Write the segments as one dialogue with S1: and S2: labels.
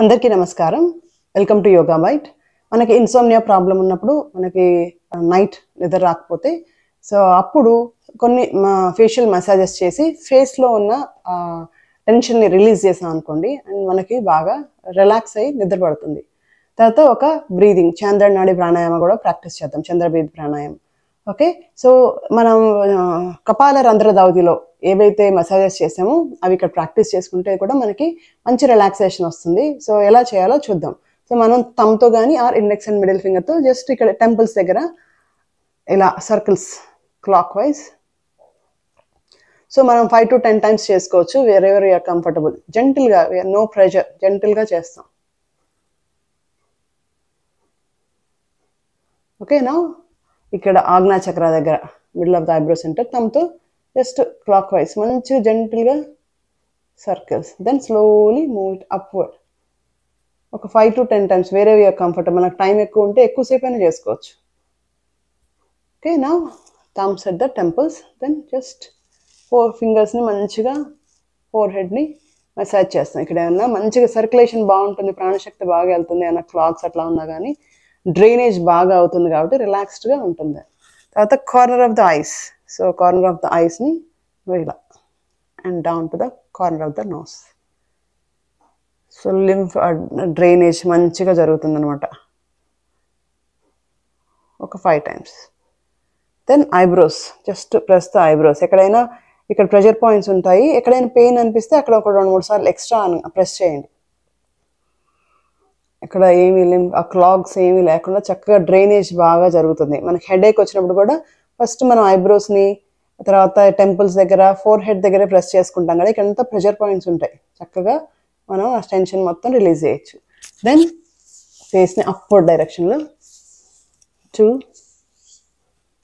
S1: అందరికీ నమస్కారం. Welcome to yoga bite. మనకి ఇన్సోమ్నియా ప్రాబ్లం ఉన్నప్పుడు మనకి నైట్ నిద్ర రాకపోతే సో అప్పుడు కొన్ని ఫేషియల్ మసాజెస్ చేసి ఫేస్లో ఉన్న టెన్షన్ని రిలీజ్ చేసాం అనుకోండి అండ్ మనకి బాగా రిలాక్స్ అయ్యి నిద్ర పడుతుంది. తర్వాత ఒక బ్రీదింగ్ చంద్ర నాడి ప్రాణాయామ కూడా ప్రాక్టీస్ చేద్దాం. చంద్ర బ్రీత్ ప్రాణాయామం. ఓకే, సో మనం కపాల రంధ్ర దౌతిలో ఏవైతే మసాజెస్ చేసామో అవి ఇక్కడ ప్రాక్టీస్ చేసుకుంటే కూడా మనకి మంచి రిలాక్సేషన్ వస్తుంది. సో ఎలా చేయాలో చూద్దాం. సో మనం థమ్తో కానీ ఆర్ ఇండెక్స్ అండ్ మిడిల్ ఫింగర్తో జస్ట్ ఇక్కడ టెంపుల్స్ దగ్గర ఇలా సర్కిల్స్ క్లాక్ వైజ్. సో మనం 5 to 10 times చేసుకోవచ్చు. Wherever you are comfortable. జెంటిల్గా, నో ప్రెషర్, జెంటిల్గా చేస్తాం. ఓకేనా? ఇక్కడ ఆజ్ఞా చక్ర దగ్గర middle of the eyebrow center థమ్తో జస్ట్ క్లాక్ వైజ్ మంచిగా జెంటిల్గా circles, then slowly move it upward. ఒక 5 to 10 times వేరే కంఫర్టబుల్. మనకు టైం ఎక్కువ ఉంటే ఎక్కువసేపు అయినా చేసుకోవచ్చు. ఓకే, నా thumbs at the temples, then just 4 ఫింగర్స్ని మంచిగా ఫోర్ హెడ్ని మసాజ్ చేస్తాం. ఇక్కడ ఏమన్నా మంచిగా సర్క్యులేషన్ బాగుంటుంది, ప్రాణశక్తి బాగా వెళ్తుంది. ఏమన్నా క్లాగ్స్ అట్లా ఉన్నా కానీ డ్రైనేజ్ బాగా అవుతుంది కాబట్టి రిలాక్స్డ్గా ఉంటుంది. తర్వాత corner of the eyes. So corner of the ఐస్ని ఇలా and down to the corner of the nose. So lymph drainage మంచిగా జరుగుతుంది అనమాట. ఒక 5 times. Then eyebrows, just press the eyebrows. ఎక్కడైనా ఇక్కడ ప్రెషర్ పాయింట్స్ ఉంటాయి, ఎక్కడైనా పెయిన్ అనిపిస్తే అక్కడ ఒక 2-3 సార్లు ఎక్స్ట్రా ప్రెస్ చేయండి. ఇక్కడ ఏమీ ఆ క్లాగ్స్ ఏమీ లేకుండా చక్కగా డ్రైనేజ్ బాగా జరుగుతుంది. మనకి హెడేక్ వచ్చినప్పుడు కూడా ఫస్ట్ మనం ఐబ్రోస్ని, తర్వాత టెంపుల్స్ దగ్గర, ఫోర్ హెడ్ దగ్గర ప్రెస్ చేసుకుంటాం కదా, ఇక్కడ అంతా ప్రెషర్ పాయింట్స్ ఉంటాయి. చక్కగా మనం ఆ టెన్షన్ మొత్తం రిలీజ్ చేయొచ్చు. దెన్ ఫేస్ని అప్వర్డ్ డైరెక్షన్లో 2,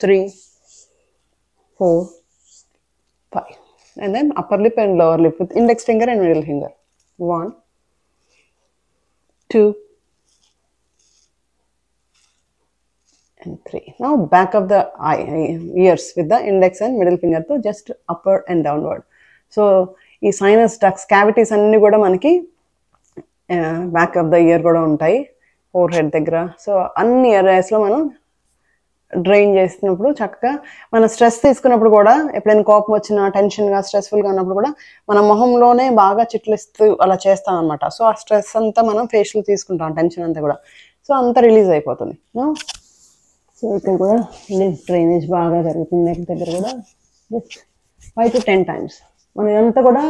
S1: 3, 4, 5 and then upper lip and lower lip with index finger and middle finger. 1, 2 and 3. Now back of the ears with the index and middle finger to just upward and downward. So ఈ sinus ducks cavities అన్నీ కూడా మనకి back of the year కూడా ఉంటాయి, four head దగ్గర. So అన్ని ఏరియాస్లో మనం డ్రైన్ చేసినప్పుడు చక్కగా మన స్ట్రెస్ తీసుకున్నప్పుడు కూడా, ఎప్పుడైనా కోపం వచ్చినా, టెన్షన్గా, స్ట్రెస్ఫుల్గా ఉన్నప్పుడు కూడా మన మొహంలోనే బాగా చిట్లిస్తూ అలా చేస్తాం అనమాట. సో ఆ స్ట్రెస్ అంతా మనం ఫేషియల్ తీసుకుంటాం, టెన్షన్ అంతా కూడా. సో అంతా రిలీజ్ అయిపోతుంది. సో ఇక్కడ కూడా డ్రైనేజ్ బాగా జరుగుతుంది. నెక్ దగ్గర కూడా జస్ట్ 5 to 10 times. మనం ఇదంతా కూడా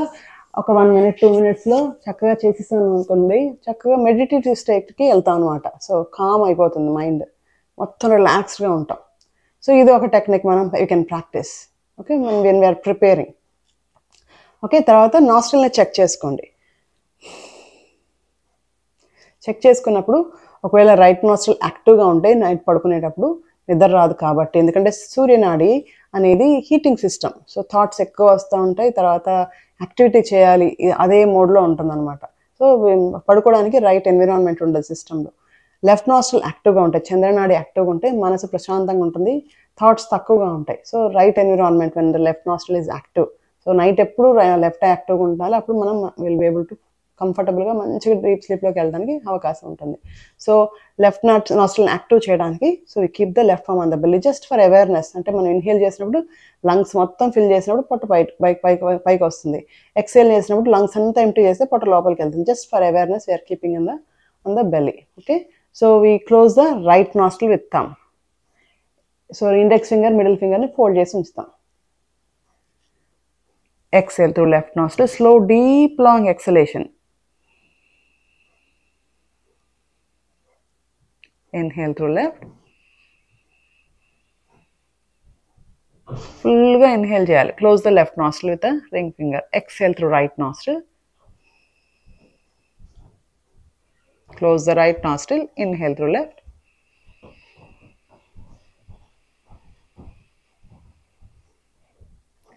S1: ఒక 1 minute 2 minutesలో చక్కగా చేసేసాను అనుకోండి, చక్కగా మెడిటేటివ్ స్టేట్కి వెళ్తాం అనమాట. సో కామ్ అయిపోతుంది మైండ్, మొత్తం రిలాక్స్డ్గా ఉంటాం. సో ఇది ఒక టెక్నిక్ మనం యూ కెన్ ప్రాక్టీస్. ఓకే, మనం వెన్ వీఆర్ ప్రిపేరింగ్. ఓకే, తర్వాత నాస్ట్రిల్ని చెక్ చేసుకోండి. చెక్ చేసుకున్నప్పుడు ఒకవేళ రైట్ నాస్ట్రిల్ యాక్టివ్గా ఉంటే నైట్ పడుకునేటప్పుడు నిద్ర రాదు కాబట్టి, ఎందుకంటే సూర్యనాడి అనేది హీటింగ్ సిస్టమ్. సో థాట్స్ ఎక్కువ వస్తూ ఉంటాయి, తర్వాత యాక్టివిటీ చేయాలి అదే మోడ్లో ఉంటుంది అనమాట. సో పడుకోవడానికి రైట్ ఎన్విరాన్మెంట్ ఉండదు సిస్టంలో. లెఫ్ట్ నాస్ట్రిల్ యాక్టివ్గా ఉంటాయి, చంద్రనాడి యాక్టివ్గా ఉంటే మనసు ప్రశాంతంగా ఉంటుంది, థాట్స్ తక్కువగా ఉంటాయి. So right environment when the left nostril is active. So night ఎప్పుడు లెఫ్ట్ యాక్టివ్గా ఉండాలి, అప్పుడు మనం విల్ బి ఏబుల్ టు కంఫర్టబుల్గా మంచిగా డీప్ స్లీప్లోకి వెళ్ళడానికి అవకాశం ఉంటుంది. సో లెఫ్ట్ నాస్ట్రిల్ యాక్టివ్ చేయడానికి so we keep the left arm on the belly just for awareness. అంటే మనం ఇన్హేల్ చేసినప్పుడు లంగ్స్ మొత్తం ఫిల్ చేసినప్పుడు పొట్ట పైకి వస్తుంది. ఎక్సేల్ చేసినప్పుడు లంగ్స్ అంతా ఎంప్టీ చేస్తే పొట్ట లోపలికి వెళ్తుంది. Just for awareness we are keeping on the belly. Okay, so we close the right nostril with thumb. So index finger, middle ఫింగర్ని ఫోల్డ్ చేసి ఉంచుతాం. Exhale through left nostril, slow deep long exhalation. Inhale through left. ఫుల్గా inhale చేయాలి. Close the left nostril with ring finger. Exhale through right nostril. Close the right nostril. Inhale through left.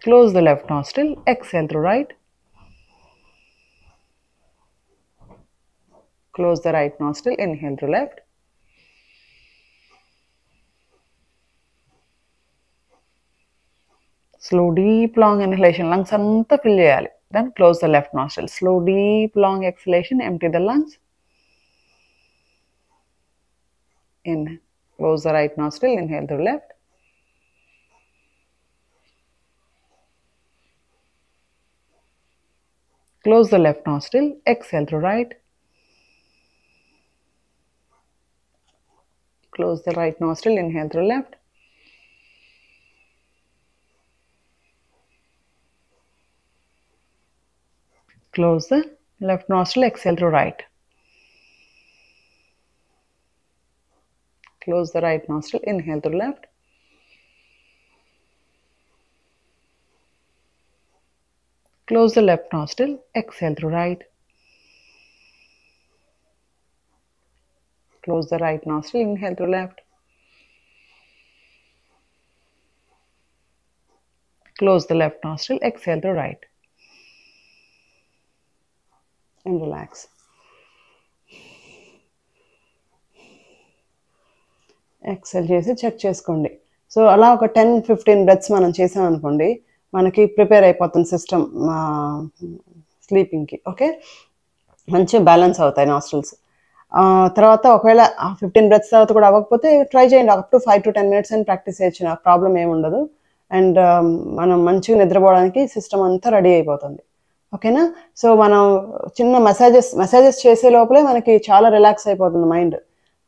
S1: Close the left nostril. Exhale through right. Close the right nostril. Inhale through left. Slow deep long inhalation, lungs anta fill cheyali. Then close the left nostril. Slow deep long exhalation, empty the lungs. in. Close the right nostril, inhale through left. Close the left nostril, exhale through right. Close the right nostril, inhale through left. Close the left nostril, exhale through right. Close the right nostril, inhale through left. Close the left nostril, exhale through right. Close the right nostril, inhale through left. Close the left nostril, exhale through right. And relax. Exhale చేసి check చేసుకోండి. So అలా ఒక 10-15 breaths మనం చేసామనుకోండి, మనకి prepare అయిపోతుంది system స్లీపింగ్కి. Okay, మంచిగా బ్యాలెన్స్ అవుతాయి నాస్ట్రల్స్. తర్వాత ఒకవేళ 15 బ్రెత్స్ తర్వాత కూడా అవ్వకపోతే ట్రై చేయండి. అప్ టు 5 to 10 minutes అని ప్రాక్టీస్ చేయొచ్చు, ప్రాబ్లం ఏమి ఉండదు. అండ్ మనం మంచిగా నిద్రపోవడానికి సిస్టమ్ అంతా రెడీ అయిపోతుంది. ఓకేనా? సో మనం చిన్న మసాజెస్ చేసే లోపలే మనకి చాలా రిలాక్స్ అయిపోతుంది మైండ్.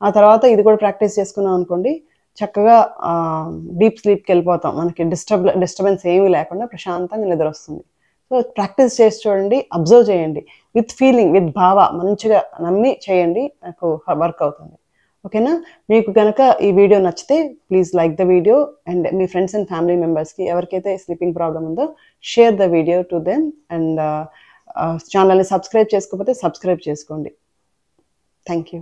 S1: ఆ తర్వాత ఇది కూడా ప్రాక్టీస్ చేసుకున్నాం అనుకోండి, చక్కగా డీప్ స్లీప్కి వెళ్ళిపోతాం. మనకి డిస్టర్బెన్స్ ఏమీ లేకుండా ప్రశాంతంగా నిద్ర వస్తుంది. సో ప్రాక్టీస్ చేసి చూడండి, అబ్జర్వ్ చేయండి, విత్ ఫీలింగ్, విత్ భావ, మంచిగా నమ్మి చేయండి, నాకు వర్క్ అవుతుంది. ఓకేనా? మీకు కనుక ఈ వీడియో నచ్చితే please like the video and me friends and family మెంబర్స్కి ఎవరికైతే స్లీపింగ్ ప్రాబ్లం ఉందో share the video to them. And ఛానల్ని సబ్స్క్రైబ్ చేసుకోకపోతే సబ్స్క్రైబ్ చేసుకోండి. Thank you.